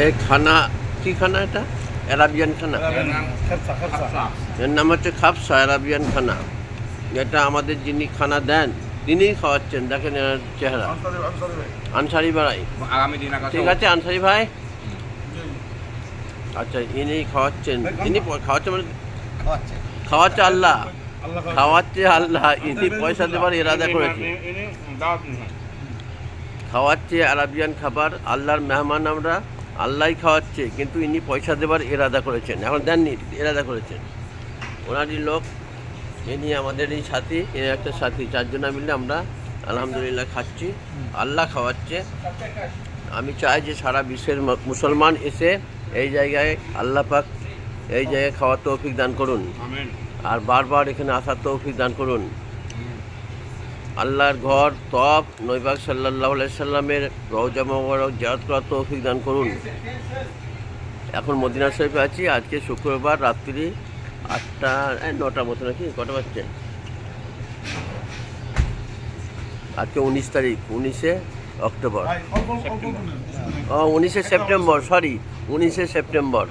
এই খানা কি খানা এটা? অ্যারাবিয়ান খানা। এর নাম হচ্ছে খাবসা, অ্যারাবিয়ান খানা। এটা আমাদের যিনি খানা দেন তিনিই খাওয়াচ্ছেন। দেখেন এনার চেহারা। আনসারি ভাই, ঠিক আছে আনসারি ভাই। আচ্ছা, ইনি খাওয়াচ্ছেন, ইনি খাওয়াচ্ছেন মানে খাওয়াচ্ছে আল্লাহ, খাওয়াচ্ছে আল্লাহ, ইনি পয়সা দেবার ইরাদা করেছে। খাওয়াচ্ছে আরাবিয়ান খাবার, আল্লাহর মেহমান আমরা, আল্লাহই খাওয়াচ্ছে, কিন্তু ইনি পয়সা দেবার ইরাদা করেছেন, এখন দেননি, ইরাদা করেছেন। ওনারই লোক, ইনি আমাদেরই সাথী, এর একটা সাথী, চারজনা মিলে আমরা আলহামদুলিল্লাহ খাচ্ছি। আল্লাহ খাওয়াচ্ছে। আমি চাই যে সারা বিশ্বের মুসলমান এসে এই জায়গায় আল্লাহ পাক এই জায়গায় খাওয়ার তৌফিক দান করুন, আর বারবার এখানে আসার তৌফিক দান করুন। আল্লাহর ঘর তপ নবী সাল্লাল্লাহু আলাইহি সাল্লামের রওজা মোবারক জিয়ারত করার তৌফিক দান করুন। এখন মদিনা শরীফে আছি। আজকে শুক্রবার রাত্রি 8টা 9টার মতো নাকি, কটা বাজছে? আজকে 19 তারিখ, 19শে অক্টোবর, 19শে সেপ্টেম্বর, সরি 19শে সেপ্টেম্বর।